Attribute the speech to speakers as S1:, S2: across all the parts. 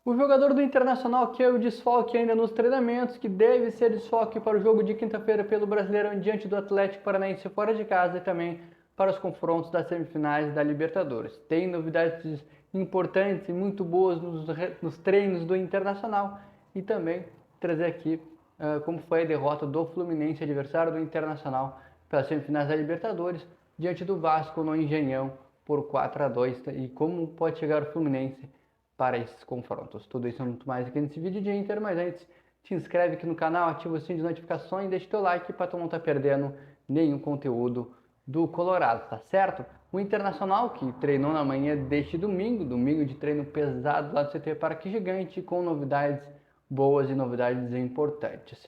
S1: O jogador do Internacional que é o desfalque ainda nos treinamentos, que deve ser desfalque para o jogo de quinta-feira pelo Brasileirão diante do Atlético Paranaense fora de casa e também para os confrontos das semifinais da Libertadores. Tem novidades importantes e muito boas nos treinos do Internacional e também trazer aqui como foi a derrota do Fluminense, adversário do Internacional, pelas semifinais da Libertadores, diante do Vasco no Engenhão por 4-2 e como pode chegar o Fluminense para esses confrontos. Tudo isso e muito mais aqui nesse vídeo de Inter, mas antes, te inscreve aqui no canal, ativa o sininho de notificações e deixa teu like para tu não estar perdendo nenhum conteúdo do Colorado, tá certo? O Internacional, que treinou na manhã deste domingo de treino pesado lá do CT Parque Gigante, com novidades boas e novidades importantes.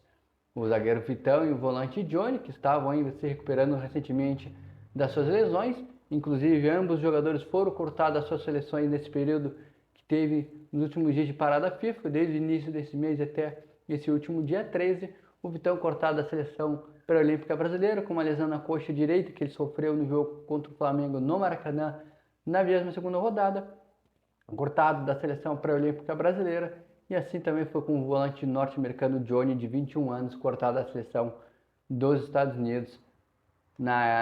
S1: O zagueiro Vitão e o volante Johnny, que estavam ainda se recuperando recentemente das suas lesões, inclusive ambos os jogadores foram cortados das suas seleções nesse período que teve nos últimos dias de parada FIFA, desde o início desse mês até esse último dia 13, o Vitão cortado da seleção pré-olímpica brasileira com uma lesão na coxa direita que ele sofreu no jogo contra o Flamengo no Maracanã na 22ª rodada, cortado da seleção pré-olímpica brasileira, e assim também foi com o volante norte-americano Johnny, de 21 anos, cortado da seleção dos Estados Unidos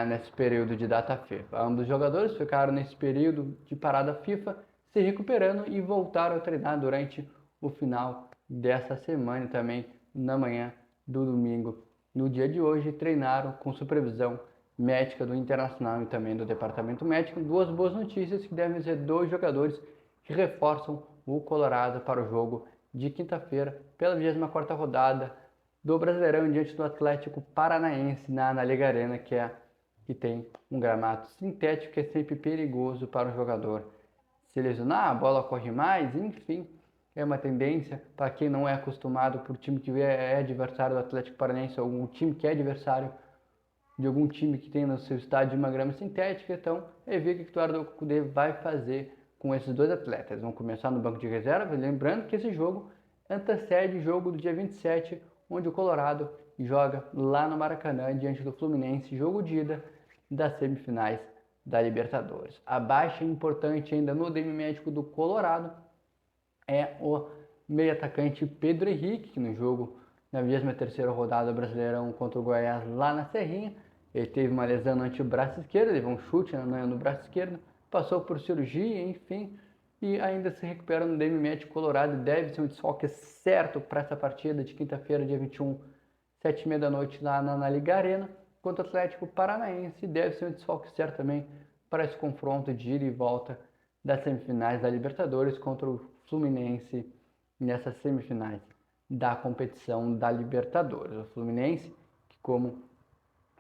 S1: nesse período de data FIFA. Ambos os jogadores ficaram nesse período de parada FIFA se recuperando e voltaram a treinar durante o final dessa semana e também na manhã do domingo. No dia de hoje, treinaram com supervisão médica do Internacional e também do Departamento Médico. Duas boas notícias que devem ser dois jogadores que reforçam o Colorado para o jogo de quinta-feira pela 24ª rodada do Brasileirão diante do Atlético Paranaense na Liga Arena, que tem um gramado sintético que é sempre perigoso para o jogador se lesionar, a bola corre mais, enfim, é uma tendência para quem não é acostumado por time que é adversário do Atlético Paranaense ou algum time que é adversário de algum time que tem no seu estádio uma grama sintética, então é ver o que o Eduardo Cudê vai fazer com esses dois atletas. Vão começar no banco de reserva, lembrando que esse jogo antecede o jogo do dia 27, onde o Colorado joga lá no Maracanã diante do Fluminense, jogo de ida das semifinais da Libertadores. A baixa importante ainda no DM médico do Colorado é o meio atacante Pedro Henrique, que no jogo na 23ª rodada do Brasileirão contra o Goiás lá na Serrinha, ele teve uma lesão no antebraço esquerdo, levou um chute no braço esquerdo, passou por cirurgia, enfim, e ainda se recupera no DM médico Colorado e deve ser um desfalque certo para essa partida de quinta-feira, dia 21, 7h30 da noite lá na Liga Arena, contra o Atlético Paranaense. Deve ser um desfalque certo também para esse confronto de ida e volta das semifinais da Libertadores contra o Fluminense nessas semifinais da competição da Libertadores. O Fluminense, que como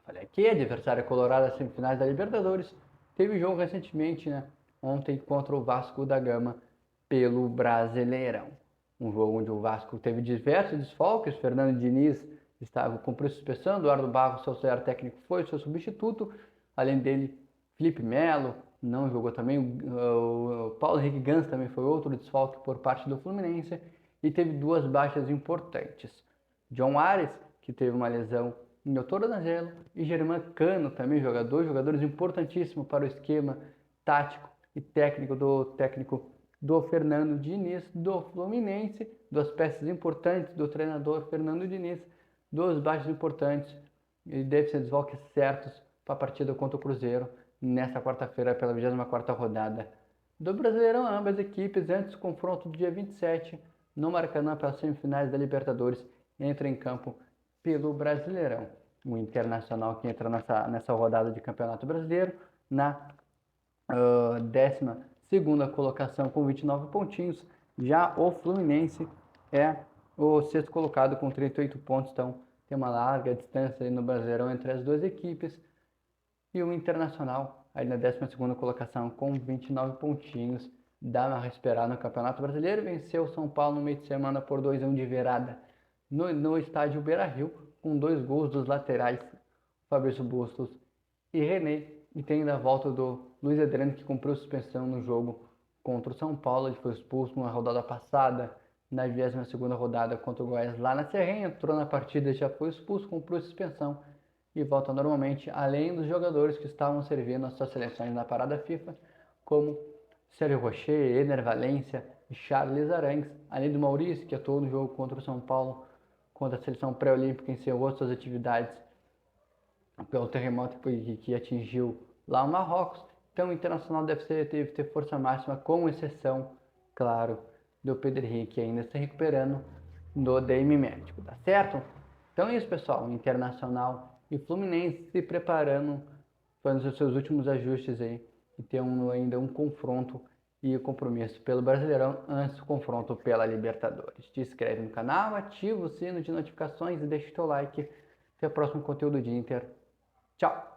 S1: falei aqui, é adversário colorado das semifinais da Libertadores, teve jogo recentemente, ontem, contra o Vasco da Gama pelo Brasileirão. Um jogo onde o Vasco teve diversos desfalques, Fernando Diniz cumpriu suspensão, Eduardo Barros, seu auxiliar técnico, foi seu substituto, além dele, Felipe Melo não jogou também, o Paulo Henrique Gans também foi outro desfalque por parte do Fluminense, e teve duas baixas importantes. John Ares, que teve uma lesão no tornozelo, e Germán Cano, também jogadores importantíssimos para o esquema tático e técnico do Fernando Diniz, do Fluminense, duas peças importantes do treinador Fernando Diniz, duas baixas importantes, e deve ser desfalques certos para a partida contra o Cruzeiro nesta quarta-feira pela 24ª rodada do Brasileirão. Ambas equipes, antes do confronto do dia 27 no Maracanã pelas semifinais da Libertadores, entram em campo pelo Brasileirão. O Internacional que entra nessa rodada de Campeonato Brasileiro na 12ª colocação com 29 pontinhos. Já o Fluminense é o sexto colocado com 38 pontos, então tem uma larga distância aí no Brasileirão entre as duas equipes. E o Internacional aí na 12ª colocação com 29 pontinhos. Dá uma respirada no Campeonato Brasileiro, venceu o São Paulo no meio de semana por 2-1 de virada no estádio Beira-Rio, com 2 gols dos laterais, Fabrício Bustos e René, e tem ainda a volta do Luiz Adriano, que cumpriu suspensão no jogo contra o São Paulo. Ele foi expulso na rodada passada, na 22ª rodada contra o Goiás lá na Serrinha, entrou na partida, já foi expulso, cumpriu suspensão e volta normalmente, além dos jogadores que estavam servindo as suas seleções na parada FIFA, como Sérgio Rocher, Ener Valencia, e Charles Arangues, além do Maurício, que atuou no jogo contra o São Paulo, contra a seleção pré-olímpica, encerrou suas atividades pelo terremoto que atingiu lá o Marrocos. Então o Internacional deve ter força máxima, com exceção, claro, do Pedro Henrique, que ainda está recuperando do DM médico, tá certo? Então é isso, pessoal. Internacional e Fluminense se preparando, fazendo os seus últimos ajustes aí, e tem ainda um confronto e compromisso pelo Brasileirão antes do confronto pela Libertadores. Te inscreve no canal, ativa o sino de notificações e deixa o teu like. Até o próximo conteúdo de Inter. Tchau!